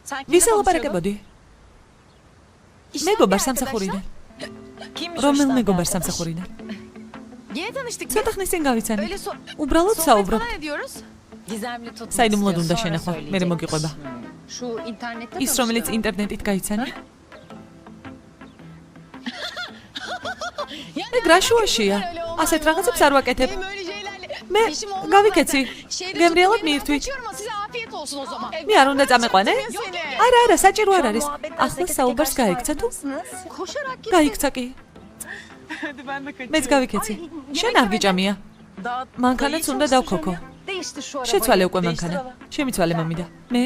ვის ელაპარაკებოდი? მეგობარ სამსახურიდან. რომელ მეგობარ სამსახურიდან? ცოტა ხნის წინ გავიცანი. უბრალოდ საუბრობ. საიდუმლოდ უნდა შენახვა, მე მოგიყვება. ის რომელიც ინტერნეტით გაიცანი? მე გრაშუაშია. ასეთ რაღაცებს არ ვაკეთებ. მე გავიქეცი. გემრიელად მიირთვით. მე არ უნდა წამეყვანე? არა, საჭირო არ არის. ახლა საუბარს გაიქცა თუ? გაიქცა კი. მეც გავიქეცი. შენ არ გიჭამია. მანქანაც უნდა დავქოქო. შეცვალე უკვე მანქანა. შემიცვალე მამიდა. მე?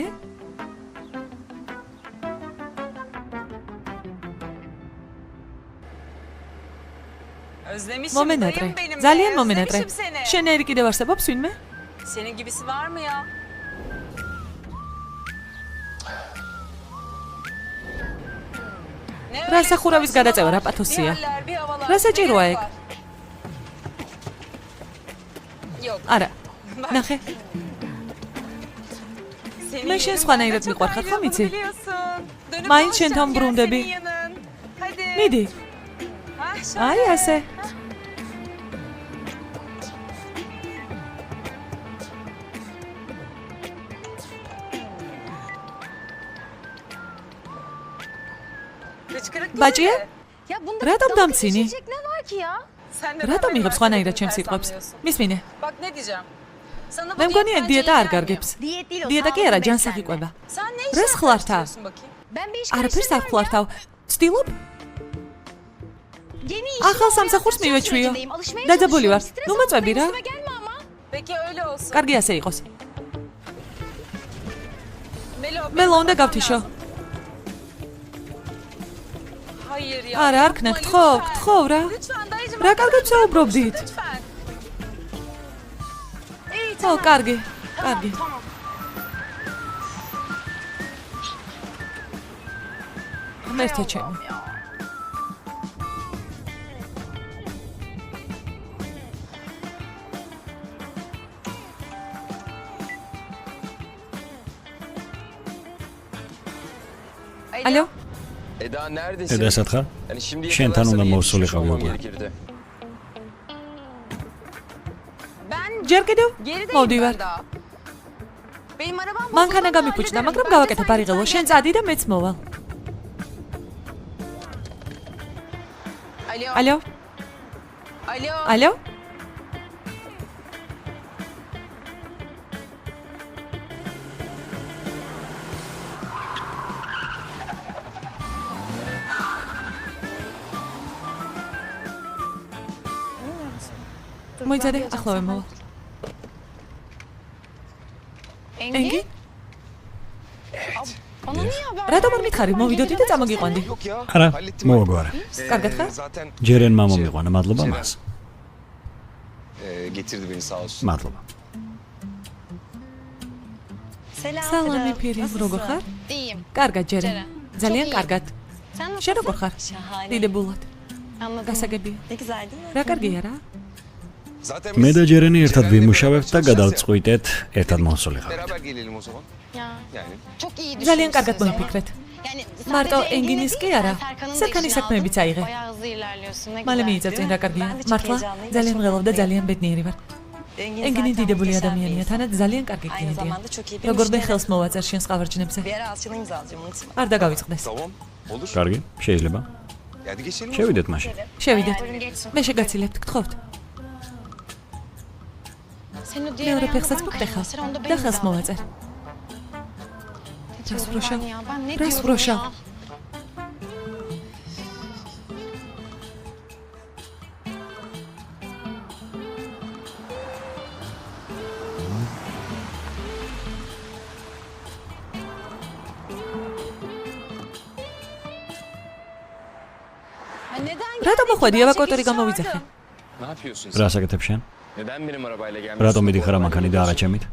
მომენატრე. ძალიან მომენატრე. შენერი კიდევ არსებობს ვინმე? Senin gibisi var mı ya? რა სახურავის გადაწევა რა პათოსია? რა საჭიროა ეგ? არა. ნახე. მე შენ სხვანაირად მიყვარხარ ხომ იცი? მაინც შენთან ბრუნდები. მიდი. აი ასე. ბაჭია? რატომ დამცინი? რატომ იღებს სხვანაირად ჩემს სიტყვებს? მისმინე. მე მგონი ეგ დიეტა არ გარგებს. დიეტა კი არა, ჯანსაღი ყვება. რას ხლართავ? არაფერს არ ხლართავ. ვცდილობ? ახალ სამსახურს მივეჩვიო. დაძაბული ვარ. ნუ მოწვევი რა. კარგი ასე იყოს. მელო უნდა გავთიშო. არა, არ ქნა, გთხოვ რა. რა კარგად საუბრობდით? ო, კარგი. მერტე ჩემი. ალო? eda სათხარ? შენთან უნდა მოვსულიყავი უკვე. ჯერ კიდევ? მოვდივარ. მანქანა გამიფუჭდა, მაგრამ გავაკეთებ არიღელო. შენ წადი და მეც მოვალ. ალო? ალო? მოიძადე, ახლავე მოვა. ენგი? რატომ არ მითხარი, მოვიდოდი და წამოგიყვანდი? არა, მოვაგვარე. კარგად ხარ? ჯერენ მამა მიყვანა, მადლობა მას. Getirdi beni sağ olsun. მადლობა. სალამი ფირი, როგორ ხარ? კარგად ჯერენ. ძალიან კარგად. შენ როგორ ხარ? დიდებულად. გასაგებია. რა კარგია რა? მე და ჯერენი ერთად ვიმუშავებთ და გადავწყვიტეთ ერთად მოვსულიყავით. Beraber gelelim o zaman. Yani. ძალიან კარგად მოიფიქრეთ. მარტო ენგინის კი არა, სერქანის საქმეებიც აიღე. მალე მიიწევ წინ რა კარგია. მართლა ძალიან მღელავ და ძალიან ბედნიერი ვარ. ენგინი დიდებული ადამიანია, თანაც ძალიან კარგი კლიენტია. როგორ მე ხელს მოვაწერ შენს ყავარჯნებზე? არ დაგავიწყდეს. Tamam. Olur. კარგი, შეიძლება. Hadi geçelim. შევიდეთ მაშინ. შევიდეთ. მე შეგაცილებთ, გთხოვთ. მეორე ფეხსაც მოგტეხავ და ხელს მოვაწერ. რას ვროშავ? რატომ მოხვედი ევაკუატორი გამოვიძახე? Ne yapıyorsun sen? რა საკეთებ შენ? Neden benim arabayla gelmiyorsun? რატომ მიდიხარ ამანქანი და აღაჩემით?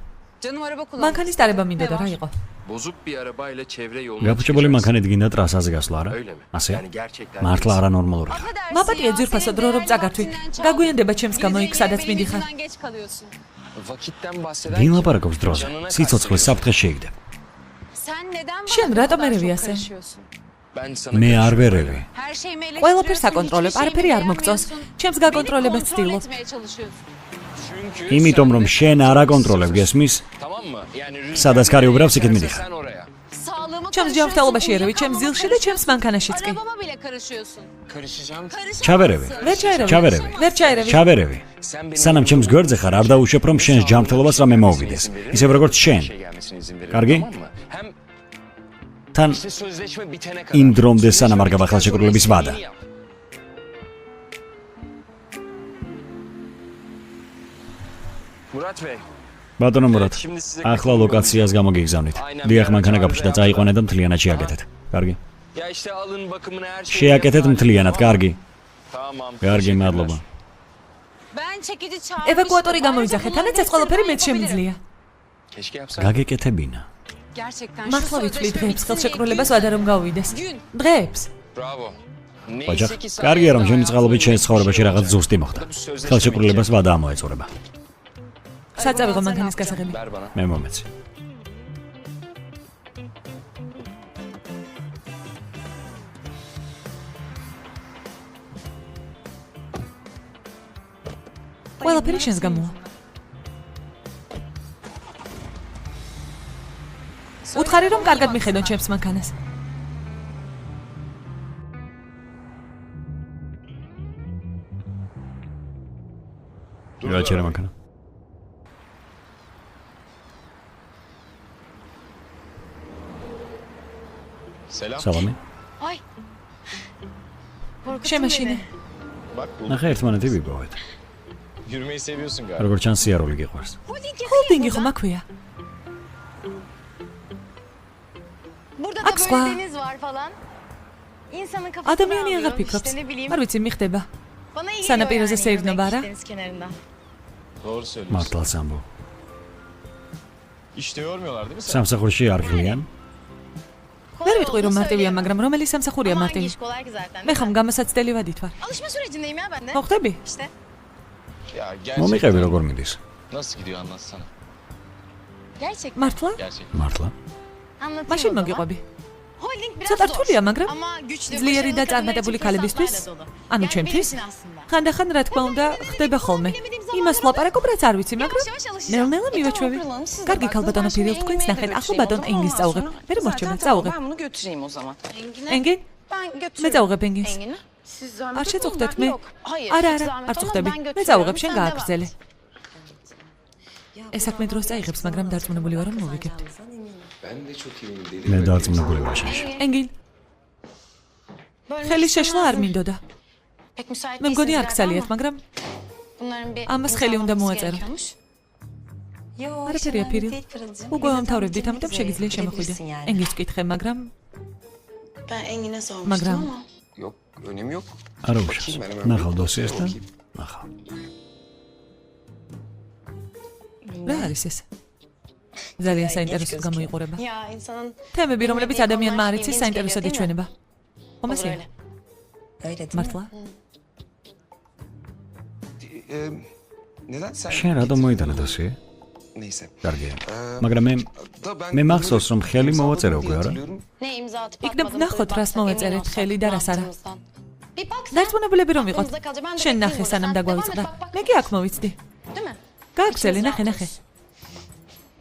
Canım araba kullan. მანქანის დარება მინდოდა რა იყო? Bozuk bir arabayla çevre yoluna გაფუჭებული მანქანით გინდა ტრასაზე გასვლა არა? Öyle mi? ასე? Yani gerçekten. მართლა არანორმალურია. მაპატია ძვირფასო დრო რომ წაგართვი. გაგვიანდება ჩემს გამო იქ სადაც მიდიხარ. Vakitten bahseder. ვინ ლაპარაკობს დროზე? სიცოცხლე საფრთხეს შეიგდებ. შენ რატომ ერევი ასე? Ben sana მე არ ვერევი. ყველაფერს აკონტროლებ, არაფერი არ მოგწონს. ჩემს გაკონტროლებას ვცდილობ. Çünkü იმიტომ რომ შენ არ აკონტროლებ გესმის? tamam mı? Yani სადაც კარი უბრავს იქით მიდიხარ. sen oraya. ჩემს ჯანმრთელობაში ერევი, ჩემს ძილში და ჩემს მანქანაშიც კი. Karışacağım. ჩავერევი. ვერ ჩაერევი. ჩავერევი. ვერ ჩაერევი. ჩავერევი. Sen benim სანამ ჩემს გვერდზე ხარ, არ დაუშვებ რომ შენს ჯანმრთელობას რამე მოუვიდეს. ისევ როგორც შენ. şey gelmesine izin verin. Kargi? Tamam mı? Hem თან işte sözleşme bitene kadar. იმ დრომდე სანამ არ გავახალ შეკრულების ვადა. Murat Bey. ბატონო მურატ, Şimdi size ახლა ლოკაციას გამოგიგზავნით. დიახ, მანქანა გაფუჭდა და წაიყვანეთ და მთლიანად შეაკეთეთ. კარგი? Ya işte alın bakımını her şeyi. შეაკეთეთ მთლიანად, კარგი? Tamam. კარგი, მადლობა. ევაკუატორი გამოიძახე, თანაც ეს ყველაფერი მეც შემიძლია. Keşke yapsam. გაგეკეთებინა. მართლა ვიცვლი დღეებს ხელშეკრულებას ვადა რომ გავიდეს. დღეებს. Bravo. ოჯახ, კარგია რომ შენი წყალობით შენ ცხოვრებაში რაღაც ზუსტი მოხდა. ხელშეკრულებას ვადა ამოეწურება. საწავიღო მანქანის გასაღები. Ver bana. მე მომეცი. ყველაფერი შენს გამოვა. უთხარი რომ კარგად მიხედონ ჩემს მანქანას. გაჩერე მანქანა. Selam. სალამი. შემაშინე. Bak bu. ნახე ერთმანეთი ვიპოვეთ. Yürümeyi seviyorsun galiba. როგორც ჩანს სიარული გიყვარს. ჰოლდინგი ხომ აქვია? Burada Aks da böyle var. deniz var falan. İnsanın kafasını ადამიანი აღარ alıyor. ფიქრობს. İşte ne bileyim. არ ვიცი, მიხდება. Bana iyi Sana geliyor biraz da yani sevdim yüzmek ara. deniz kenarında. Doğru söylüyorsun. მართალს ამბობ. İşte yormuyorlar değil mi sen? სამსახურში არ ღლიან? ვერ ვიტყვი რომ მარტივია, მაგრამ რომელი სამსახურია Ama hangi მარტივი? iş kolay ki zaten. მე ხომ გამოსაცდელი ვადით ვარ. Alışma sürecindeyim ya ben de. ხო ხდები? İşte. Ya gerçekten. მომიყევი როგორ მიდის? Nasıl gidiyor anlatsana. Gerçekten. მართლა? Gerçekten. მართლა? Anlatayım მაშინ o zaman. მოგიყვები. Holding biraz ცოტა zor. რთულია, მაგრამ Ama güçlü, ძლიერი და başarılı წარმატებული kadınlar için ქალებისთვის, fırsatlarla dolu. ანუ Yani ჩემთვის, benim için aslında. ხანდახან რა თქმა უნდა ხდება ხოლმე. იმას ვლაპარაკობ, რაც არ ვიცი, მაგრამ Yavaş yavaş alışacağım. ნელ-ნელა მივაჩვევი. Tamam, siz de კარგი baktınız, ქალბატონო ben şimdi პირილ თქვენს Engin'e de ნახეთ, ახლა götüreyim ბატონ o zaman. ენგინს Ondan წავიღებ. sonra- მე მორჩევ, Zaten წავიღებ. Ben bunu götüreyim o zaman. Engin'e? ენგინ, Ben მე götürürüm. წავიღებ ენგინს. Engin'i? Siz zahmet არ etmeyin, შეწუხდეთ ben- მე? Yok, hayır, არა, hiç არა, zahmet არ olmaz, წუხდები. ben მე götürüyorum, წავიღებ, შენ sen გააგრძელე. devam et. ეს საქმე დროს წაიღებს, მაგრამ დარწმუნებული ვარ რომ მოვიგებთ. Ben de çok iyiyim deli. მე დარწმუნებული ვარ შენში. ენგინ, Bölmek ხელის შეშლა არ istemezdim. მინდოდა. Pek müsait მე მგონი değilsiniz არ galiba გცალიათ, ama მაგრამ bunların bir ამას ხელი უნდა imzalanması მოაწეროთ. gerekiyormuş. არაფერია ფირი. უკვე ვამთავრებდით, ამიტომ შეგიძლია შემოხვიდე. ენგინს ვკითხე, მაგრამ Ben Engin'e sormuştum Magram. ama. Yok önemi yok. არა უშავს. ნახავ დოსიეს და ნახავ. რა არის ეს? ძალიან საინტერესოდ გამოიყურება. Ya insanın თემები, რომლებიც ადამიანმა არ იცის, საინტერესოდ იჩვენება. ხომ olur ესეა? öyle. მართლა? Neden sen? შენ რატომ მოიტანა დოსიე? Neyse. კარგია. მაგრამ მე მახსოვს რომ ხელი მოვაწერე უკვე არა? Ne imza atıp იქნებ atmadığımızı ვნახოთ, bir რას baksak, მოვაწერეთ, emin ხელი olsak და ne რას არა. yaptığımızdan. Bir bak sen. დარწმუნებულები რომ ვიყოთ. Aklımızda kalacak, ben de შენ bekleyeyim ნახე, burada. სანამ Sen დაგვაიწყდა. devam et, bak, მე კი აქ მოვიცდი. Değil mi? გააგრძელე, ნახე, ნახე.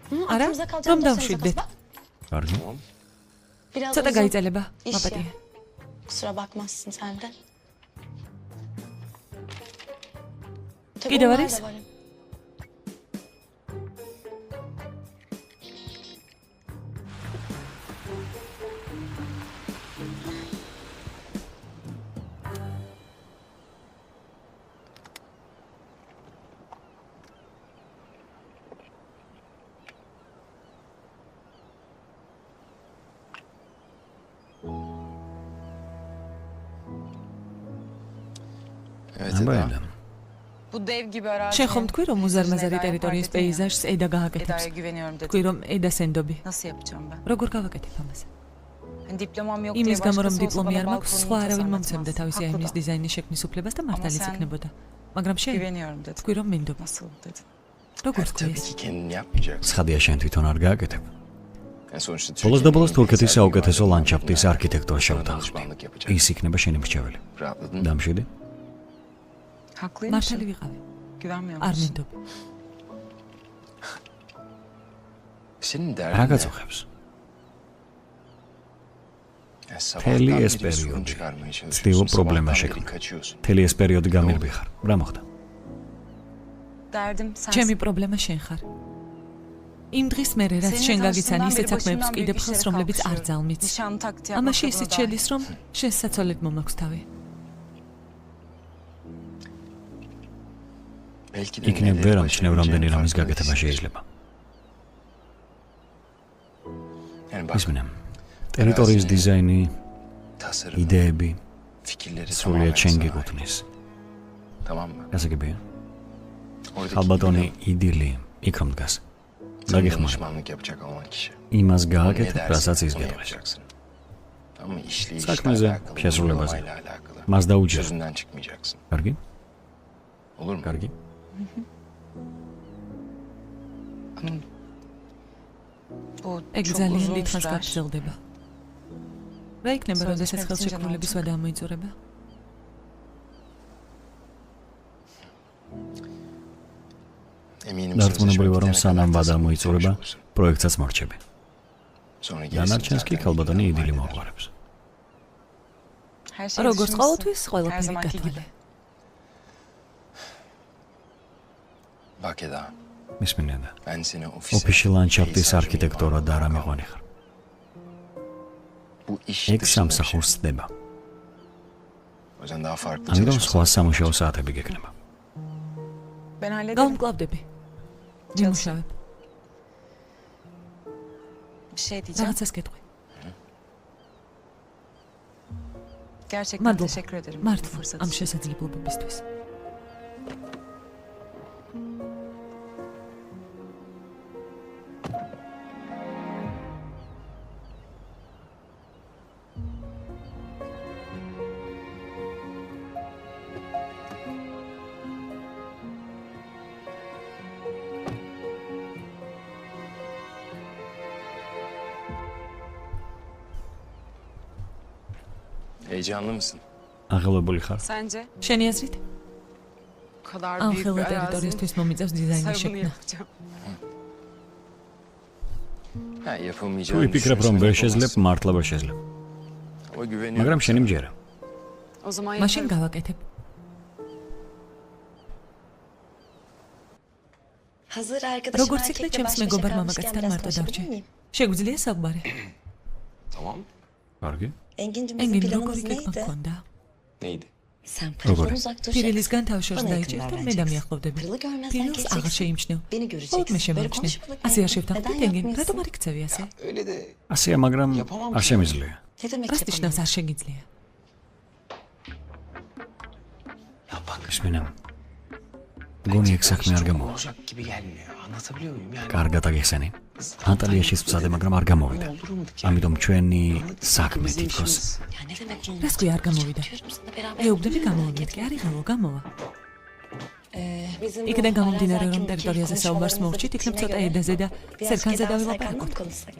Hı, Ara, aklımızda kalacak რომ dosyanıza დავშვიდდეთ. bak. კარგი. Biraz ცოტა uzun. გაიწელება, İş მაპატია. ya. Kusura bakmazsın sen de. Tabii Gidelim onlar Aris. da var. Evet აბა Eda. ედა. Bu dev gibi arazi. შენ ხომ თქვი რომ უზარმაზარი ტერიტორიის პეიზაჟს ედა გააკეთებს? Eda'ya güveniyorum dedim. თქვი რომ ედა სენდობი. Nasıl yapacağım ben? როგორ გავაკეთებ ამას? Hani diplomam yok იმის diye გამო რომ başkası olsa დიპლომი bana არ მაქვს, balkonunu სხვა არავინ tasarlatmaz. მომცემდა თავისი Haklı აივნის da. დიზაინის შექმნის უფლებას და მართალიც sen- იქნებოდა. მაგრამ შენ Güveniyorum dedim. თქვი რომ მინდობ. Nasıl dedim. როგორ თქვი Tabii ეს? ki kendini yapmayacaksın. ცხადია შენ თვითონ არ გააკეთებ. ბოლოს და ბოლოს თურქეთის საუკეთესო ლანდშაფტის არქიტექტორს შევთავაზდი. ის იქნება შენი მრჩეველი. დამშვიდი? Haklıymışsın. მართალი ვიყავი. Güvenmiyor არ musun? მინდობ. რა გაწუხებს? მთელი ეს პერიოდი ცდილობ პრობლემა შექმნა. მთელი ეს პერიოდი გამირბიხარ. რა მოხდა? Derdim sen. ჩემი პრობლემა შენ ხარ. იმ დღის მერე რაც შენ გაგიცანი ისეთ საქმეებს კიდევ ხილს, რომლებიც არ ძალმიც. Nişanlı taktiği ამაში yapmakla ისიც dahil. შედის, რომ შენ საცოლედ მომაქვს თავი. იქნებ ვერ ამჩნევ რამდენი რამის გაკეთება შეიძლება. ისმინე. ტერიტორიის დიზაინი, იდეები, სრულიად შენ გეკუთვნის. გასაგებია? ხალბატონი იდილი იქ რომ დგას. დაგიხმარ. იმას გააკეთებ, რასაც ის გეტყვის. საქმეზე, შესრულებაზე. მას დაუჯერ. კარგი? კარგი? Bu ეგ çok ძალიან uzun დიდხანს sürer. გაგრძელდება. რა იქნება, როდესაც ხელშეკრულების ვადა ამოიწურება? დარწმუნებული ვარ, რომ სანამ ვადა მოიწურება, პროექტსაც მორჩები. დანარჩენს კი ხალბატონი იდილი მოაყარებს. Her şey როგორც düşünmüşsün. ყოველთვის, Her ყველაფერი zamanki გათვალე. gibi. მისმინედა. ოფიში ლანდშაფტის არქიტექტორად არ ამიყვანი ხარ. ეგ სამსახურს ხდება. ამიტომ სხვა სამუშაო საათები გექნება. Ben hallederim. გავმკლავდები. ვიმუშავებ. Bir şey diyeceğim. რაღაცას გეტყვი. Gerçekten მადლობა. teşekkür ederim. bu მართლა fırsat ამ için. შესაძლებლობებისთვის. Heyecanlı mısın? აღელვებული ხარ? Sence? შენი აზრით? Bu kadar ამ büyük ხელა bir arazi. ტერიტორიისთვის მომიწევს დიზაინის Sayımını შექმნა. yapacağım. თუ იფიქრებ, რომ ვერ შეძლებ, მართლა ვერ შეძლებ. მაგრამ შენი მჯერა. O zaman მაშინ yaparım. გავაკეთებ. Hazır arkadaşım როგორც იქნე, erkekle ჩემს baş başa მეგობარ kalmışken მამაკაცთან biraz მარტო konuşabilir დარჩე. miyim? შეგვიძლია საუბარი? Tamam. კარგი? Engin'cim ენგინ bizim როგორი planımız გეკმა neydi? მქონდა? Neydi? Sen Pırıl'dan uzak dur. პირილისგან თავშორს Bana დაიჭირ yakın და მე davranacağız. დამიახლოვდები. Pırıl'ı görmezden პირილს აღარ geçeceksin. შეიმჩნევ. Beni მხოლოდ მე göreceksin. Böyle შემომჩნევ. konuşmadık ასე არ yani. შევთანხმდით, Neden ენგინ, yapmıyorsun? რატომ არ იქცევი ასე? Öyle de ასეა, მაგრამ არ შემიძლია. Ne demek რას ნიშნავს yapamıyorum? არ შეგიძლია? ya bak ისმინე. გონი ეგ საქმე არ გამოვა. olacak gibi gelmiyor. Anlatabiliyor muyum? Yani კარგად აგიხსენი. ანტალიაშიც ვცადე, მაგრამ არ გამოვიდა. ამიტომ ჩვენი საქმე თითქოს Ya ne demek olmaz? რას ქვია არ გამოვიდა? Diyorum sana beraber. ეუბნები გამოვიდეთ კი, არ იღალო, გამოვა. Bizim bu იქიდან გამომდინარე, arazi რომ hakkındaki ტერიტორიაზე საუბარს konuşmalarımızı მოვჭით, იქნებ bittiğine ცოტა göre ედაზე და biraz სერქანზე Kedan Saykan'la დავილაპარაკოთ. mı konuşsak?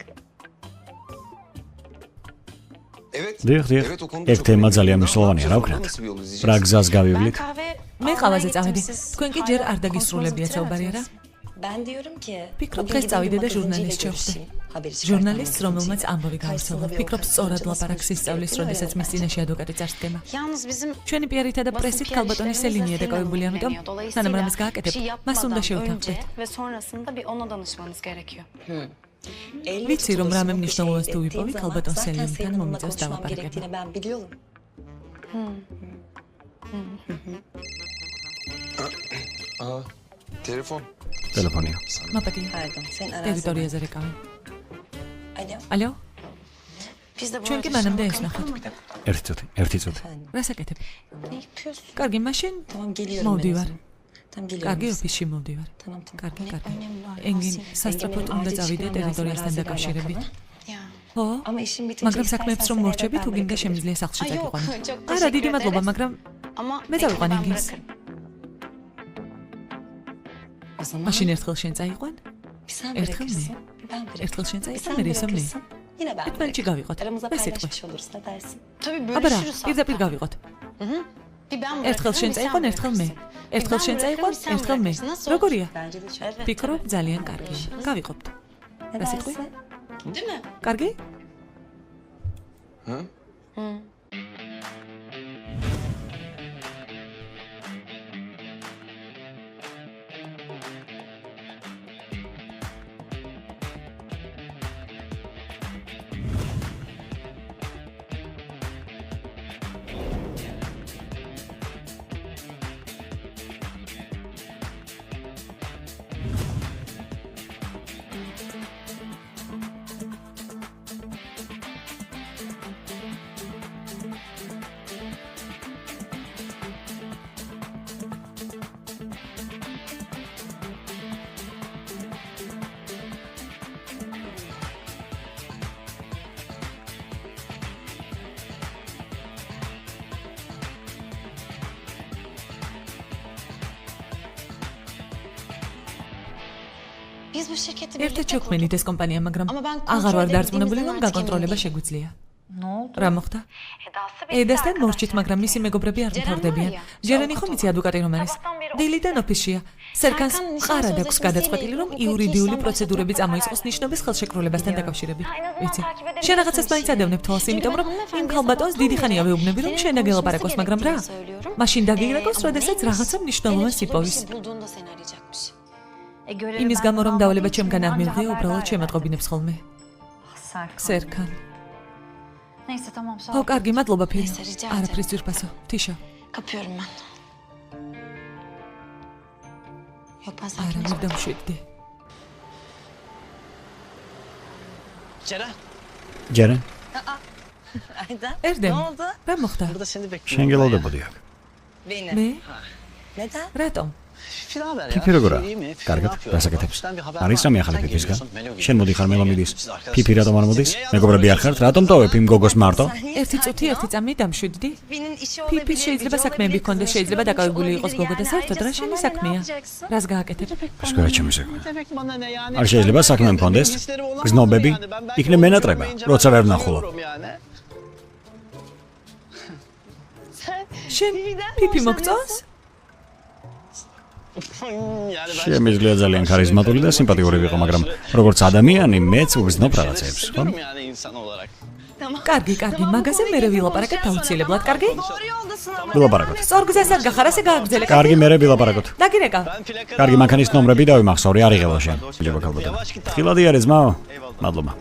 evet. დიახ, დიახ. Evet, o konuda ეგ çok თემა önemli. ძალიან Ne მნიშვნელოვანია, რა yapacağız? ვქნათ? Nasıl bir yol izleyeceğiz? რა გზას Ben გავივლით? kahve მე ყავაზე almaya წავედი. gittim, siz თქვენ კი hala ჯერ არ konuşmanızı დაგისრულებიათ საუბარი, რა? bitiremediniz. Ben diyorum ki Ფიქრობ, bugün დღეს gideyim წავიდე bir და magazinciyle ჟურნალისტს შევხვდე. görüşeyim. Haberi çıkartan ჟურნალისტს, magazinciyle. რომელმაც ამბავი Karşısında გავცელო. bir ფიქრობ, avukat სწორად savcı ლაპარაკს nasıl ისწავლის, konuşuyor, როდესაც öyle მის წინაშე ადვოკატი წარსდგება. Yalnız bizim ჩვენი პიარითა და პრესით ქალბატონი სელინია დაკავებული, ამიტომ სანამ რამეს გააკეთებ, მას უნდა შევთანხმდეთ. ve sonrasında bir ona danışmanız gerekiyor. Elle ვიცი, რომ რამე tutulur bir მნიშვნელოვანს şey თუ ettiğim ვიპოვი, zaman ქალბატონ zaten სელინთან senin onunla მომიწევს konuşmam დავაპარაკება. gerektiğini ben biliyorum. Aa, telefon. ტელეფონია. მაპატია. Pardon, sen arazi. ტერიტორიაზე რეკავი. Alo. ალო? Biz de bu ჩვენ კი arada მანამდე şuna ესნახოთ. bakalım mı? ერთი წუთი. Efendim. რას აკეთებ? Ne yapıyorsun? კარგი, მაშინ Tamam geliyorum ben o მოვდივარ. zaman. Tamam geliyorum. კარგი, biz. ოფისში მოვდივარ. Tamam tamam. კარგი, Ne კარგი. önemi var? ენგინ Engin'in სასწრაფოდ უნდა acil წავიდე çıkmam lazım ტერიტორიასთან araziyle დაკავშირებით. alakalı. Ya. ხო? Ama işin bitince მაგრამ istersen საქმეებს რომ seni მორჩები, eve თუ ben გინდა bırakabilirim. შემიძლია სახლში Ay yok, წაიყვანო. çok არა, teşekkür დიდი მადლობა, ederiz. მაგრამ Ama მე წავიყვან ekipten ენგინს. bırakın. O zaman მაშინ ერთხელ შენ წაიყვან? Bir sen Erkan bırakırsın, ne? bir ben bırakırım. Erkan şimdi Bir sen sen verirsen ne? bırakırsın, yine ben ერთმანეთში bırakırım. გავიყოთ. Aramızda ეს სიტყვა. paylaşmış oluruz, ne dersin? Tabii აბა რა, bölüşürüz პირდაპირ გავიყოთ. Bir ben ერთხელ bırakırım, შენ bir sen წაიყვან, ერთხელ მე. bırakırsın. ერთხელ შენ წაიყვან, sen ერთხელ მე. bırakırsın. Nasıl როგორია? Bence de çok. ვფიქრობ ძალიან კარგი. გავიყობთ. Ne რა სიტყვი? dersin? Değil mi? კარგი? Biz bu şirketi ერთად birlikte ჩექმენით ეს კომპანია, მაგრამ Ama ben აღარ kontrol ვარ დარწმუნებული, edebildiğimiz რომ zaman გაკონტროლება artık emin შეგვიძლია. Ne oldu? რა მოხდა? Edası ედასთან მორჩით, მაგრამ მისი მეგობრები არ მთავრდებიან. ჯერენი ხომ იცი ადვოკატი რომ არის? დილიდან ოფისშია. სერკანს ყარა დაქვს გადაწყვეტილი, რომ იურიდიული პროცედურები წამოიწყოს ნიშნობის ხელშეკრულებასთან დაკავშირებით. ვიცი. შენ რაღაცას მაინც ადევნებ თვალს, იმიტომ რომ იმ ხალბატონს დიდი ხანია ვეუბნები, რომ შენ დაგელაპარაკოს, მაგრამ რა? მაშინ დაგიგრაკოს, როდესაც რაღაცა მნიშვნელოვანს იპოვის. bulduğunda seni arayacakmış. იმის გამო რომ დავლება ჩემგან არ მივღია, უბრალოდ შემატყობინებს ხოლმე. სერკან. Neyse tamam sağ ხო, ol. კარგი, მადლობა ფილო. Neyse, rica ederim. არაფრის ძვირფასო. თიშა. Kapıyorum ben. Yok ben არა, sakin ვერ დამშვიდდი. Ceren, ჯერენ, Aydan. ერდენ, Ne oldu? რა მოხდა? burada seni bekliyorum. შენ გელოდებოდი აქ. Beni. მე? Neden? რატომ? Fifi ne haber ya? ფიფი როგორა? İyi mi? Fifi ne კარგად, yapıyor? გასაკეთებს. Ofisten bir haber არის var. რამე ახალი Sen ფიფისგან? geliyorsun, Melo შენ geliyor. მოდიხარ, მელო მიდის. Siz arkadaşlar- ფიფი რატომ არ მოდის? Niye მეგობრები არ ხართ? რატომ ტოვებ იმ გოგოს მარტო? ერთი წუთი, ერთი წამი დამშვიდდი. Fifi'nin işi ფიფის შეიძლება საქმეები ქონდეს, შეიძლება დაკავებული იყოს გოგო და საერთოდ რა შენი საქმეა? რას გააკეთებ? სკოლა ჩემი საქმე. Ne demek bana ne yani? არ შეიძლება საქმე მქონდეს? İlgisleri olamaz გზნობები? yani. Ben belki იქნებ onu მენატრება, görmeyince როცა ben ვერ ვნახულობ. anlamıyorum yani. შენ ფიფი მოგწონს? Yani ben შემიძლია ძალიან ქარიზმატული და სიმპათიური ვიყო, მაგრამ როგორც ადამიანი მეც ვგზნობ რაღაცებს, ხო? istiyorum yani insan olarak. კარგი, კარგი, მაგაზე მე ვილაპარაკებ თავისუფლებლად, კარგი? ვილაპარაკოთ. სწორ გზას არ გახარ, ასე გააგრძელე. კარგი, მე ვილაპარაკოთ. დაგირეკა. Ben plaka კარგი, მანქანის ნომრები დავიმახსოვრე, არ იღელა შენ. ჯობა ქალბატონო. Yavaş git abi. ხილადი არის, მაო. მადლობა.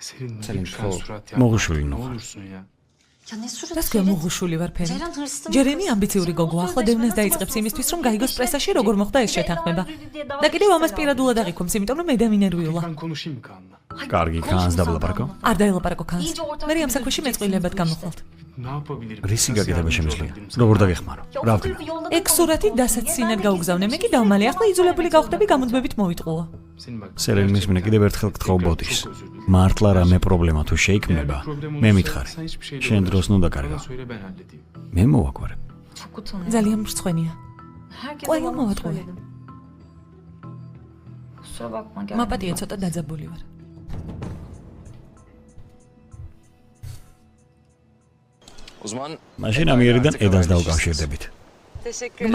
Senin მოღუშვილი ნუ. Ya ne surat? რას ქვია მოღუშვილი ვარ ფერი? Ceren hırslı. ჯერენი ამბიციური გოგო ახლა დევნას დაიწყებს იმისთვის, რომ გაიგოს პრესაში როგორ მოხდა ეს შეთანხმება. და კიდევ ამას პირადულად აღიქვამს, იმიტომ რომ მე დამინერვიულა. კარგი, კანს დაბლაპარაკო. არ დაელაპარაკო ქანს. მე ამ საქმეში მეწყვილებად გამოხვალთ. რისი გაკეთება შემიძლია? როგორ დაგეხმარო? რა ვქნა? ეგ სურათი დასაცინად გაუგზავნე, მე კი დავმალე, ახლა იძულებული გავხდები გამუდმებით მოვიტყუო. სელენის მინე კიდევ ერთხელ გთხოვ ბოდის. მართლა რამე პრობლემა თუ შეიქმნება, მე მითხარი. შენ დროს ნუ დაკარგო. მე მოვაკვარე. Çok utanıyorum. ძალიან მრცხვენია. Herkese Qoyma yalan vatqoy. söyledim. Kusura bakma gel. მაპატია ცოტა დაძაბული ვარ. O zaman მაშინ ამიერიდან ედას დავკავშირდებით.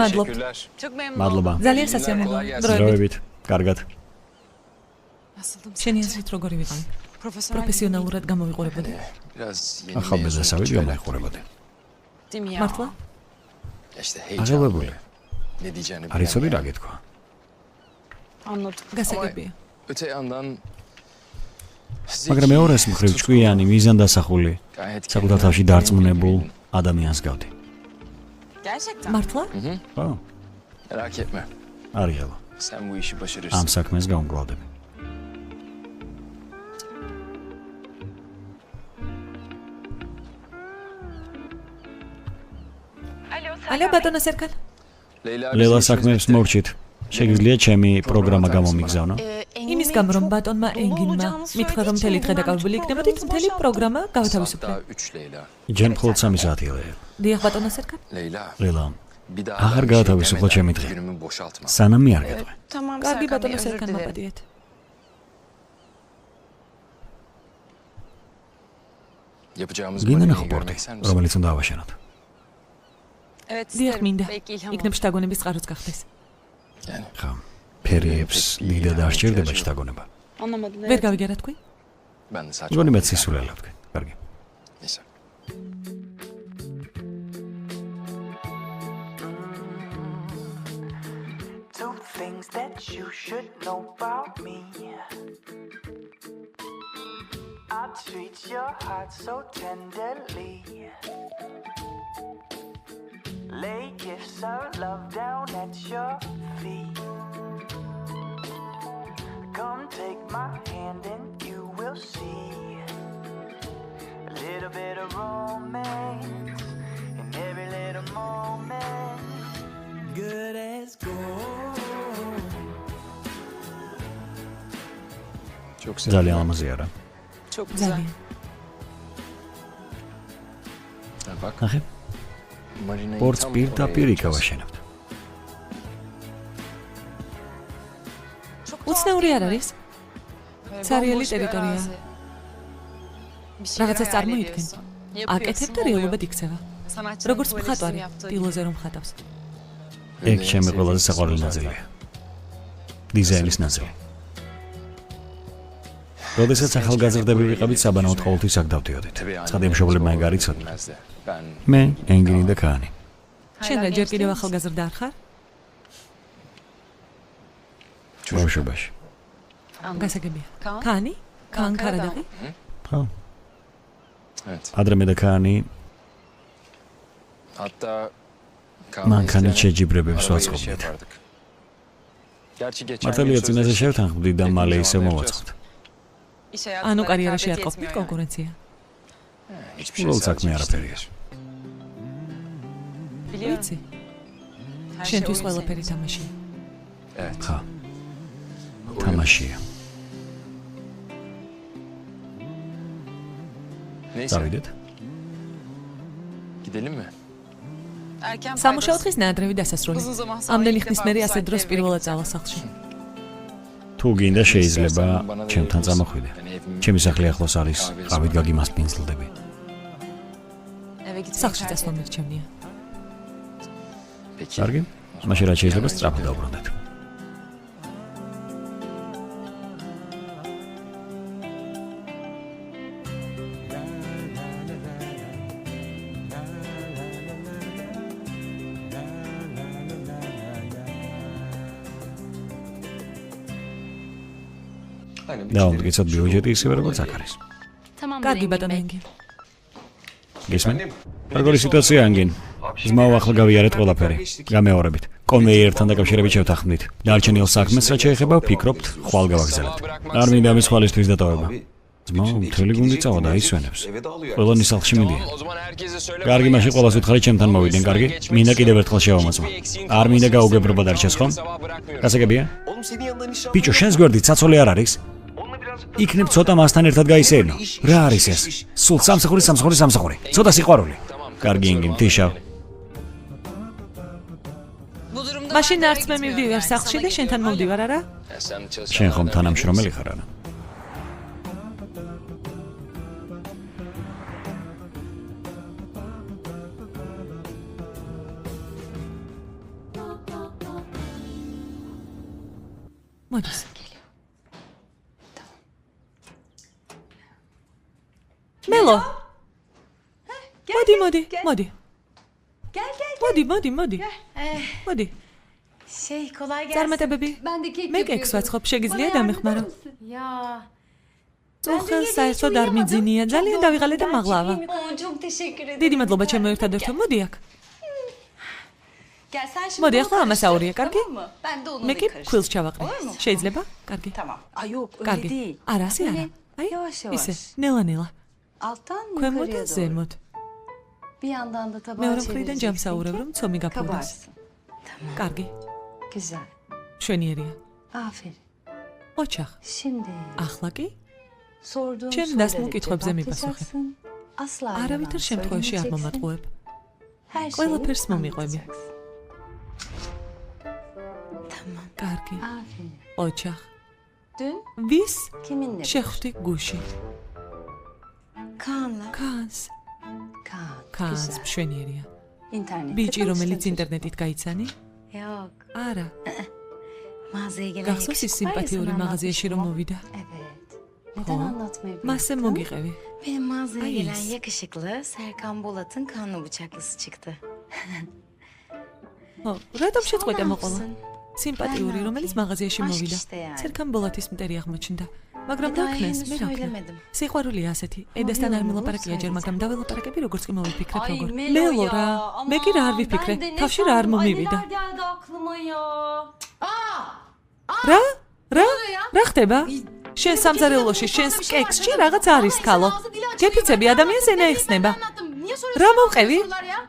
მადლობთ. Çok memnun მადლობა. ძალიან სასიამოვნოა. დროებით. დროებით. კარგად. შენი აზრით როგორი ვიყავი? Profesyonel პროფესიონალურად გამოვიყურებოდი. biraz yeni ახალბედასავით გამაიხურებოდი. değil mi ya? მართლა? Ya işte heyecan. აღელვებული. Ne diyeceğini არ იცოდი რა bilen. გეთქვა. Anladım. გასაგებია. Öte yandan მაგრამ მეორეს მხრივ ჭკვიანი, მიზანდასახული, gayet საკუთარ თავში დარწმუნებულ ადამიანს გავდი. Gerçekten. მართლა? ხო? Merak etme. არიელო. Sen bu işi ამ başarırsın. საქმეს გავმგვალდები. ალო ბატონო სერკან. ლელა საქმეს მორჩით. შეგიძლია ჩემი პროგრამა გამომიგზავნო? იმის გამო რომ ბატონმა ენგინმა მითხრა რომ მთელი დღე დაკავებული იქნებოდით, მთელი პროგრამა გავათავისუფლე. Hatta 3 Leyla. ჯერ მხოლოდ 3 საათია. დიახ ბატონო სერკან. Leyla. ლელა, Bir daha Ağır ben Galatasaray demeden Koç'a mitri. günümü boşaltma. სანამ მე არ გეტყვი. Tamam კარგი Serkan Bey, ბატონო özür სერგან dilerim. მოპადიეთ. Yapacağımız გინდა bölümü ნახო პორტი, görmek ister misin? რომელიც უნდა ავაშენოთ. Evet დიახ isterim. მინდა. Belki ilham იქნებ შთაგონების წყაროც გახდეს. Yani ხა, ფერიებს დიდად არ სჭირდება შთაგონება. Anlamadım. ვერ გავიგე რა თქვი? ben de saçma. მგონი მეც სისულელე ვთქვი. კარგი. Neyse. Two things that you should know about me. I treat your heart so tenderly. Lay gifts of love down at your feet. Come take my hand and you will see a little bit of romance in every little moment. Good as gold. Çok ძალიან ლამაზია რა. Çok güzel. ძალიან. Ha, bak. ნახე, Marina'yı პორტს tam პირდაპირ oraya იქ yapacağız. ავაშენებთ. უცნაური არ არის? Böyle Sarıyeli bomboş bir teritoriya. arazi. Bir şeyler Რაღაცას hayal წარმოიდგენ. ediyorsun. აკეთებ და Yapıyorsun, რეალობად oluyor. იქცევა. Sanatçının როგორც tuvalet მხატვარი resim yaptığı gibi. ტილოზე რომ ხატავს. ეგ ჩემი ყველაზე საყვარელი ნაწილია. დიზაინის ნაწილი. როდესაც ახალგაზრდები ვიყავით, საბანაოდ ყოველთვის აქ დავდიოდით. ცხადი მშობლებმა ეგ არ იცოდნენ. Ben მე, ენგინი და კანი. შენ რა ჯერ კიდევ ახალგაზრდა არ ხარ? ბავშვობაში. გასაგებია. Kaan? კანი? კან Karadağ. კარადაღი? ხო, evet. ადრე მე და კანი Hatta მანქანით შეჯიბრებებს ვაწყობდით. Gerçi geçen მართალია წინაზე შევთანხმდით და მალე ისევ მოვაწყობთ. İş ანუ hayatında კარიერაში არ rekabet ყოფნით yetmiyor yani. კონკურენცია. Hiçbir şey Futbol sadece takmıyor işte. araperiye. Biliyorum. ვიცი, Her şey შენთვის oyun ყველაფერი senin. თამაშია. Evet. ხა, თამაშია. Neyse. დავიდეთ. Gidelim mi? Erken სამუშაო faydası. დღის ნაადრევი დასასრული. Uzun zaman sonra ამდენი ilk ხნის defa მერე bu ასე დროს saatte პირველად evime წავალ სახლში. თუ გინდა შეიძლება İstersen bana da ჩემთან verebilirsin. წამოხვიდე. Yani evim- ჩემი სახლი ახლოს არის, Kahvesi ყავით var. გაგიმასპინძლდები. Eve gitmeyi სახლში tercih წასვლა ederim. მირჩევნია. Peki. კარგი? მაშინ რაც შეიძლება სწრაფად დავბრუნდეთ. დავამტკიცოთ ბიუჯეტი ისევე როგორც აქ არის. Tamam. კარგი ბატონო ენგი. გესმენ? როგორი სიტუაცია ანგინ? ზმაო ახლა გავიარეთ ყველაფერი. გამეორებით. კონვეიერთან დაკავშირებით შევთანხმდით. დარჩენილ საქმეს რაც შეეხება ვფიქრობთ, ხვალ გავაგზავნებთ. არ მინდა მის ხვალისთვის დატოვება. ზმაო მთელი გუნდი წავა და ისვენებს. ყველანი სახლში მიდიან. O zaman herkese söyle. კარგი, მაშინ ყველას ვუთხარი ჩემთან მოვიდნენ, კარგი? მინდა კიდევ ერთხელ შევამოწმო. არ მინდა გაუგებრობა დარჩეს, ხომ? გასაგებია? ბიჭო, შენს გვერდით საცოლე არ არის? იქნებ ცოტა მასთან ერთად გაისეირნო. რა არის ეს? სულ სამსახური. ცოტა სიყვარული. კარგი, ინგინ, თიშავ. Bu durumda მაშინ ben de არც მე eve მივდივარ gitmiyorum. სახლში Ben და sana შენთან gitmiyorum. მოვდივარ არა? Sen çalışan შენ ხომ adamla თანამშრომელი ხარ არა? მოდის. მელო. მოდი. მოდი. მოდი. Şey kolay gelsin. წარმატებები. Ben de kek მე yapıyordum. კექს ვაცხობ, Bana შეგიძლია yardımcı დამეხმარო. mısın? Ya. წუხელს საერთოდ არ მიძინია, ძალიან დავიღალე და მაღლავა. Oo, çok teşekkür ederim. დიდი მადლობა ჩემო ერთადერთო, მოდი აქ. Gel sen şimdi მოდი bunu ახლა ამას karıştır, აურია, კარგი? tamam mı? Ben de onunla მე კი karıştırayım. ქვილს ჩავაყრე. შეიძლება? კარგი. Tamam. Ay yok öyle კარგი. değil. არა, ასე არა. აი, yavaş yavaş. ისე, ნელა-ნელა. Alttan ქვემოთ yukarıya და doğru. ზემოთ. Bir yandan da tabağı მეორე მხრიდან çevireceksin ჯამსაურებ, ki რომ ცომი გაფრინდეს. kabarsın. კარგი. Güzel. მშვენიერია. Aferin. ოჩახ. Şimdi ახლა კი sorduğum Чем sorulara დასმოკითხვებზე cevap მიპასუხე. vereceksin. Asla არავითარ yalan შემთხვევაში არ söylemeyeceksin. მომატყუებ. Her şeyi ყველაფერს მომიყვები. anlatacaksın. კარგი. Aferin. ოჩახ. Dün ვის kiminle? შეხვდი გუში? Kaan'la. კანს. Kaan. კანს Güzel. მშვენიერია. İnternette ბიჭი რომელიც tanıştın. ინტერნეტით გაიცანი? Yok. არა. Mağazaya gelen გახსოვს ის yakışıklı var ya, სიმპათიური sana მაღაზიაში რომ anlatmıştım. მოვიდა? Evet. Neden anlatmayı მასზე bıraktın? მოგიყევი. Benim mağazaya Ay, gelen yes. yakışıklı Serkan Bolat'ın kanlı bıçaklısı çıktı. ხო, რატომ შეწყვეტე Ne მოყოლა? yapsın? სიმპათიური რომელიც მაღაზიაში Aşk მოვიდა. işte yani. ცერკან ბოლათის მტერი აღმოჩნდა. მაგრამ Daha დაქნეს henüz მე რა ვქნა? söylemedim. სიყვარულია ასეთი. ედასთან არ მოგიო, მილაპარაკია ჯერ, მოუსწავლე. მაგრამ დაველაპარაკები როგორც კი მოვიფიქრებ Ay როგორ. Melo ლელო ya. რა. Aman, მე კი რა არ ben ვიფიქრე. de ne თავში რა არ sandım, ay მომივიდა. neler geldi aklıma ya. რა? რა ხდება? შენ სამზარეულოში შენს კექსში რაღაც არის ქალო. გეფიცები ადამიანს ენა იხსნება. რა მოვყევი?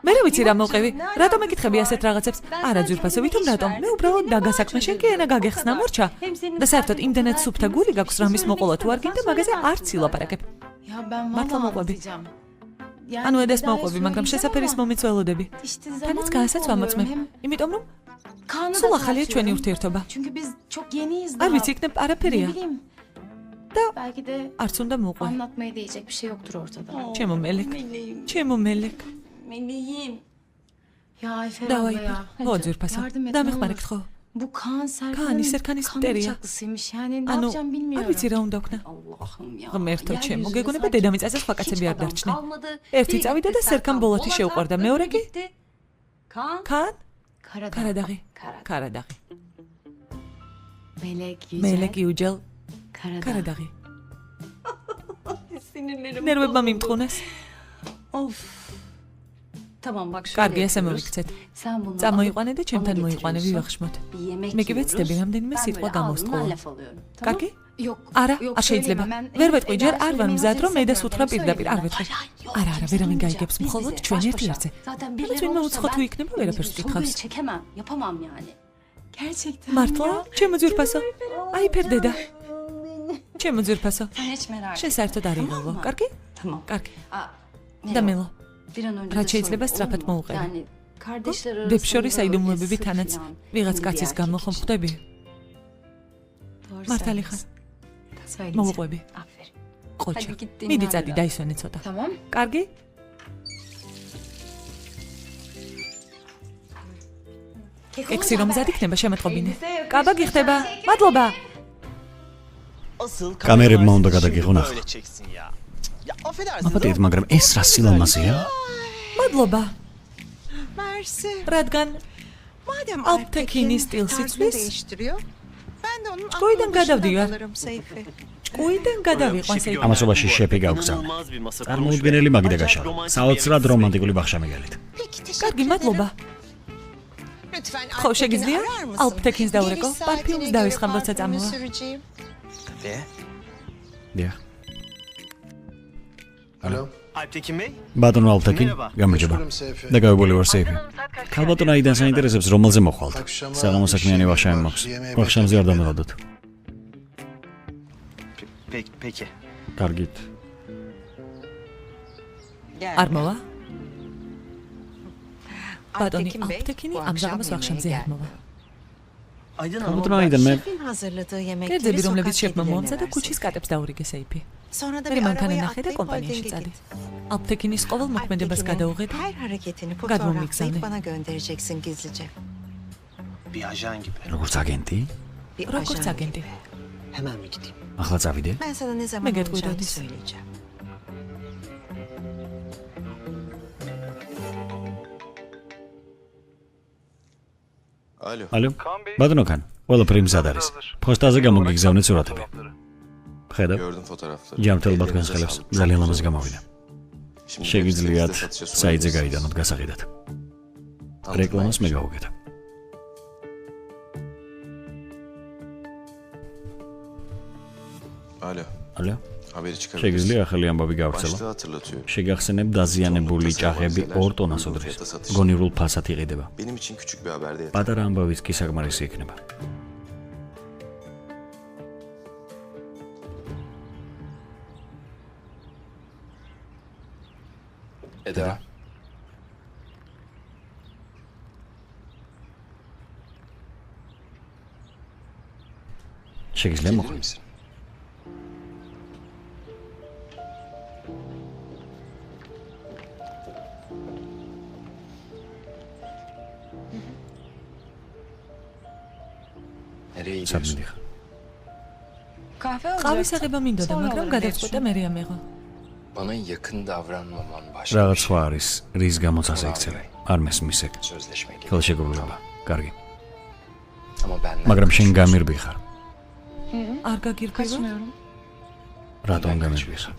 მე რა ვიცი რა მოვყევი? რატომ ეკითხები ასეთ რაღაცებს? არა ძვირფასო ვითომ რატომ? მე უბრალოდ დაგასაქმე შენ კი ენა გაგეხსნა მორჩა. და საერთოდ იმდანაც სუფთა გული გაქვს რამის მოყოლა თუ არ გინდა მაგაზე არც ილაპარაკებ. Ya ben Martla vallahi moqobi. anlatacağım. Yani ანუ bir ედეს daha მოვყვები, მაგრამ söyleyeceğim შესაფერის ama მომიწველოდები. işte თანაც zamanla განასაც ვამოწმებ. oluyorum. Hem იმიტომ რომ Kaan'ı da სულ ახალია ჩვენი tartıyorum. ურთიერთობა. Çünkü biz çok yeniyiz არ daha. ვიცი, იქნებ Ne არაფერია. bileyim. Da- Belki de არც უნდა მოყვე. anlatmaya değecek bir şey yoktur ortada. ჩემო მელეკ. ჩემო მელეკ. Meleğim. Ya Ayfer დავაი. abla ya. ხო ძვირფასო. Yardım et ne დამეხმარე olur. გთხოვ. Bu Kaan Kaan'ı Serkan'ın Serkan'ın kanlı mteriya. bıçaklısıymış. Yani ne ანუ yapacağım არ bilmiyorum. ვიცი რა უნდა ვქნა. Allah'ım ya. ღმერთო Yeryüzünde ჩემო, გეგონება sanki დედამიწაზე სხვა კაცები hiç არ adam დარჩნენ. kalmadı. ერთი Biri წავიდა gitti და სერკან Serkan ბოლათი Bolat'a, შეუყვარდა, öbürü მეორე კი? gitti. Kaan. კან? Karadağ. კარადაღი. Karadağ. კარადაღი. Melek yücel. მელეკ იუჯელ. Karadağ. კარადაღი. Sinirlerim ნერვებმა მიმტყუნეს. Of. Tamam bak şöyle კარგი, ესე yapıyoruz. მოვიქცეთ. Sen bunu წამოიყვანე და alıp ჩემთან ona მოიყვანე, getiriyorsun. ვივახშმოთ. Bir yemek მე კი yiyoruz. ვეცდები რამდენიმე Ben სიტყვა böyle გამოსთხოვო. ağzımdan laf alıyorum. Tamam? კარგი? Yok. არა, yok, არ შეიძლება. söyleme. ვერ ვეტყვი ჯერ, არ ვარ söylemeyi მზად რომ მე და sevmiyorum. სუთხრა პირდაპირ არ ვეტყვი. არა, არა, ვერავინ Kimse გაიგებს duymayacak. მხოლოდ Biz ჩვენ bize, ერთი baş ერთზე. başa. Zaten Ama birileri tüyünme olursa uçko ben tuykne böyle benim püskü sorguyu kas. çekemem. Yapamam yani. Gerçekten მართლა? ჩემო ძვირფასო. აი ფერდედა. ჩემო ძვირფასო. Sen hiç merak შენ etme. საერთოდ არ Tamam იღელო. mı? კარგი? Tamam. კარგი. Aa, და Melo, მელო. bir an önce რა de შეიძლება söyle, სწრაფად olur mu? მოუყევი. Yani kardeşler arasında დებს შორის böyle აიდუმლოები sır თანაც falan, ვიღაც yeni bir კაცის erkek გამო için. ხომ ხვდები? Doğru მართალი ხარ? söylüyorsun. Söyleyeceğim. მოვუყვები. Aferin. ყოჩა. Hadi git dinlen მიდი წადი biraz. დაისვენე ცოტა. Tamam. კარგი? ექსი რომ მზად იქნება შემეტყობინე. კაბა გიხდება. მადლობა. Asıl Kamerayı onda karşı kadar şimdi yıkın, böyle çeksin ya. Ya affedersiniz აბატონეთ, მაგრამ ეს რა სილამაზეა? მადლობა. Mersi. რადგან Madem Alptekin'in Alptekin stil tarzını sitlis. değiştiriyor. Ben de onun Çikoy'dan aklını başından gadavdiyor. alırım Seyfi. ჭკუიდან გადავიყვანს ეგ. ამასობაში შეფი გაგვგზავნა. İnanılmaz bir masa წარმოუდგენელი მაგი და გაშალა. საოცრად რომანტიკული ბახშა მეგალით. Peki teşekkür კარგი, მადლობა. Lütfen ხო, Alptekin'i შეგიძლია arar mısın? Alptekin's დაურეკო, Geliş პარფიუმს saatine დავისხამ, göre როცა parfümümü წამოვა. süreceğim. Ve დიახ. Alo. Alptekin Bey. ბატონო ალფტეკი, გამარჯობა. Meşgulüm Seyfi. დაგავებული ვარ სეიფი. ქალბატონ აიდან საინტერესებს რომელზე მოხვალთ? Akşama საღამო საქმიანი işim ვახშამი var, მაქვს. yemeğe ვახშამზე არ დამელოდოთ. Peki. კარგით. არ მოვა? ბატონი Alptekin Bey, ალფტეკინი bu ამჟამად akşam ვახშამზე yemeğe არ მოვა. Aydın ქალბატონ აიდან მე Şefin hazırladığı yemekleri კერძები, რომლებიც sokak შეფმა kedilerine მომცა და versin. ქუჩის კატებს დაურიგე სეიფი. Sonra da მე bir მანქანა arabaya ნახე და atlayıp კომპანიაში holdinge წადი. git. ალფტეკინის ყოველ მოქმედებას Alptekin'in გადავუღე და her hareketini Gadmamik fotoğraflayıp zane. bana göndereceksin gizlice. Bir ajan gibi. როგორც აგენტი, Bir როგორც ajan აგენტი. gibi. Hemen mi gideyim? ახლა წავიდე. Ben sana ne zaman Megat olacağını Guydadis. söyleyeceğim. Alo. ალო. ბატონო კან, ყველაფერი მზად არის. ფოსტაზე გამოგიგზავნეთ სურათები. ხედავ, Gördüm fotoğrafları. ჯანმრთელობად განსხელებს. ძალიან ლამაზი გამოვიდა. Şimdi შეგიძლიათ Netflix'te satışa საიტზე sunabilirsiniz. გაიდანოთ გასაყიდად. Anlatmaya რეკლამას მე გავუკეთებ. Alo. ალო. Haberi çıkarabiliriz. შეგიძლია ახალი ამბავი გავრცელო. Başlığı hatırlatıyorum. შეგახსენებ დაზიანებული ჭაღები 2 ტონას უდრის. გონივრულ ფასად იყიდება. Benim için küçük bir haber değil. პატარა ამბავიც კი საკმარისი იქნება. Eda. შეგიძლია Gelir მოხდეს. misin? Nereye სად gidiyorsun? მიდიხარ? Kahve ყავის alacaktım. აღება მინდოდა, მაგრამ გადაწყვეტა მე ამეღო. Bana yakın davranmaman başka რაღაც bir სხვა არის, რის გამოც ასე იქცევი. არ მესმის ეგ. sözleşme gibi. ხელშეკრულება. კარგი. Ama benden მაგრამ შენ გამირბი ხარ. არ გაგირკვევა? Kaçmıyorum. რატომ გამირბი ხარ?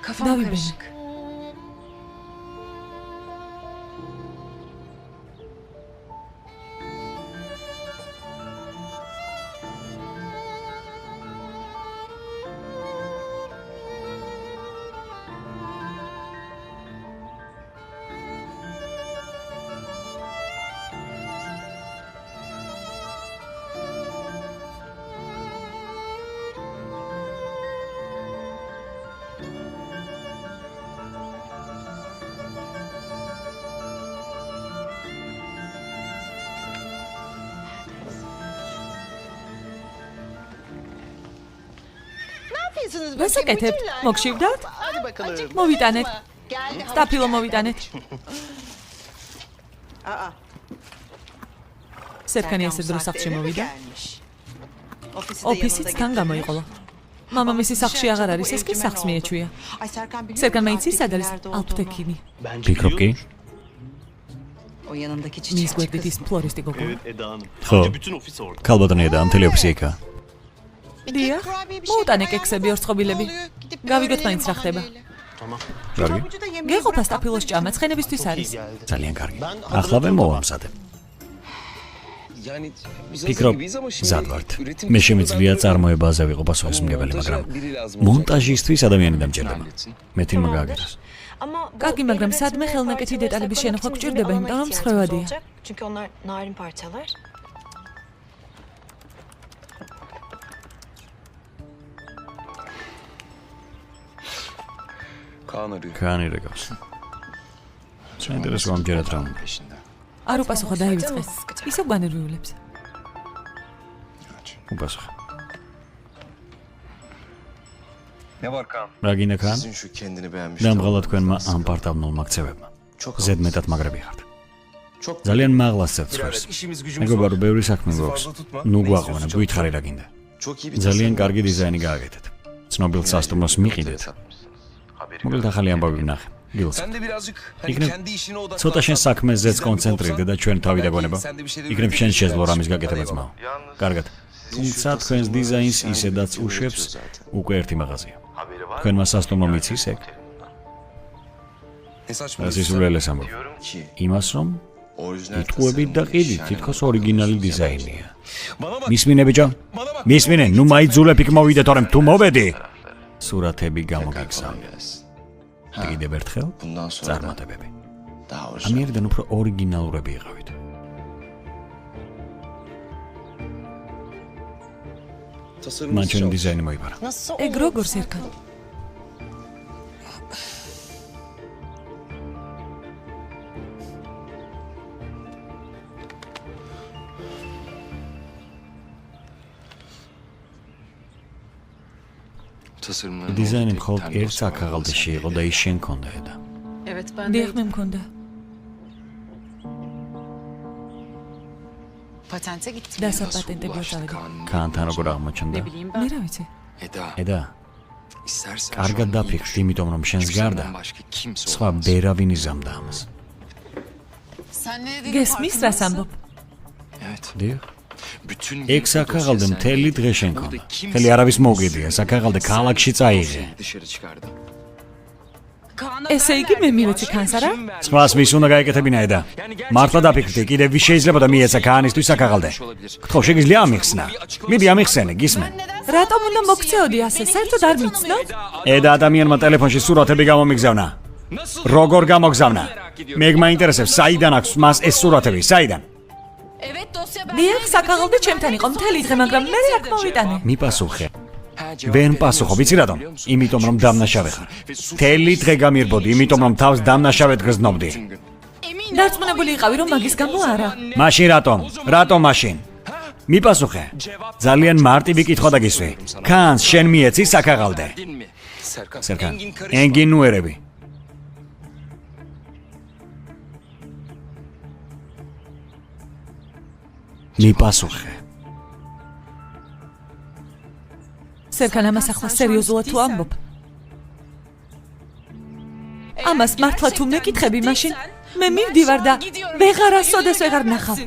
Kafam Davi karışık. ვესაკეთებ, მოგშივდათ? Hadi bakalım. მოვიტანეთ. სტაფილო მოვიტანეთ. სერკანი ესე დრო სახლში მოვიდა. ოფისიც თან გამოიყოლა. მამამისი სახლში აღარ არის, ეს კი სახლს მიეჩვია. სერკანმა იცის, სად არის ალფტექინი. ფიქრობ კი? O yanındaki მის გვერდით ის ფლორისტი გოგო. Eda Hanım. ხო. Bütün ofis orada. ქალბატონია და მთელი ოფისი იქა. დიახ, მოუტანე კექსები ორ წყობილები. გავიგოთ მაინც რა ხდება. კარგი. გეყოფა სტაფილოს ჭამა, ცხენებისთვის არის. ძალიან კარგი. ახლავე მოვამზადებ. Yani biz ფიქრობ, მზად ვართ. მე შემიძლია წარმოებაზე ვიყო პასუხისმგებელი, მაგრამ მონტაჟისთვის ადამიანი დამჭირდება. მე თინმა გააკეთოს. კარგი, მაგრამ სადმე ხელნაკეთი დეტალების შენახვა გჭირდება, იმიტომ რომ მსხვევადია. Çünkü onlar narin parçalar. Kaan arıyor. კანი რეგავს. საინტერესო ამჯერად რა უნდა. Peşinde. არ უპასუხა დაივიწყე. ისე განერვიულებს. უპასუხა. Ne var Kaan? რა გინდა კან? Sizin şu kendini beğenmiş. დამღალა თქვენმა ამ პარტავნულმა ქცევებმა. Çok ზედმეტად მაგრები ხართ. Çok ძალიან მაღლა სცენს. İşimiz gücümüz მეგობარო, ბევრი საქმე გვაქვს. ნუ გვაღვანა, გვითხრე რა გინდა. çok iyi bir ძალიან tasarım კარგი yapmışsın. დიზაინი გააკეთეთ. ცნობილ სასტუმროს მიყიდეთ. მოკლედ ახალი ამბავი ვნახე. გილს. Sen de birazcık hani იქნებ kendi işine odaklan. ცოტა შენ საქმეზეც კონცენტრირდე და ჩვენ თავი დაგონება. Sen de bir şeyler იქნებ შენ შეძლო üreteceksin. რამის გაკეთება ძმაო. კარგად. თუმცა თქვენს დიზაინს ისედაც უშვებს უკვე ერთი მაღაზია. თქვენმა სასტუმრო მიცის ეგ. Ne saçma. რა სისულელეს ამბობ. Ki იმას რომ orijinal იტყუებით და ყიდით, თითქოს ორიგინალი დიზაინია. Bana bak. მისმინე ბიჭო? მისმინე, ნუ მაიძულებ იქ მოვიდე, თორემ თუ მოვედი, სურათები გამოგიგზავნე. gelsin. კიდევ ერთხელ Bundan sonra da წარმატებები. daha orijinal. ამიერიდან უფრო ორიგინალურები იყავით. მან ჩვენი დიზაინი მოიპარა. ეგ როგორ სერკან? Tasarımların დიზაინი ortaya მხოლოდ tembel ერთ აქაღალდეში იყო და ის შენ ქონდა ედა. Evet ben de. დიახ, მე მქონდა. Patente gittim. დასაპატენტებლად წავედი. Kaan'ın კანთან როგორ აღმოჩნდა? Ne bileyim მე ben. რა ვიცი. Eda, ედა, istersen კარგად დაფიქრ, იმიტომ რომ შენს გარდა başka kimse სხვა ბერავინ იზამდა ამას. Sen ne dediğini გესმის რას ამბობ? Evet. დიახ. Bütün ეგ საქაღალდე მთელი დღე შენ ქონდა. მთელი არავის მოგედია, საქაღალდე ქალაქში წაიღე. dışarı çıkardı. ესე იგი მე მივეცი ქანს არა? სხვას ვის უნდა გაეკეთებინა ედა? მართლა დაფიქრდი, კიდევ ვის შეიძლებოდა მიეცა ქაანისთვის საქაღალდე? გთხოვ, შეგიძლია ამიხსნა. მიდი ამიხსენე, გისმენ. რატომ უნდა მოგწეოდი ასე? საერთოდ არ მიცნობ? ედა ადამიანმა ტელეფონში სურათები გამომიგზავნა. როგორ გამოგზავნა? მე მაინტერესებს, საიდან აქვს მას ეს სურათები, საიდან? დიახ, საქაღალდე ჩემთან იყო მთელი დღე, მაგრამ მე აქ მოვიტანე. მიპასუხე. ვერ მპასუხობ, იცი რატომ? იმიტომ რომ დამნაშავე ხარ. მთელი დღე გამირბოდი, იმიტომ რომ თავს დამნაშავედ გრძნობდი. დარწმუნებული იყავი რომ მაგის გამო არა. მაშინ რატომ მაშინ? მიპასუხე. ძალიან მარტივი კითხვა დაგისვი. ქანს შენ მიეცი საქაღალდე. სერკან, ენგინ ნუერები. მიპასუხე. სერკან ამას ახლა სერიოზულად თუ ამბობ? ამას მართლა თუ მეკითხები მაშინ მე მივდივარ და ვეღარასოდეს ვეღარ ნახავ.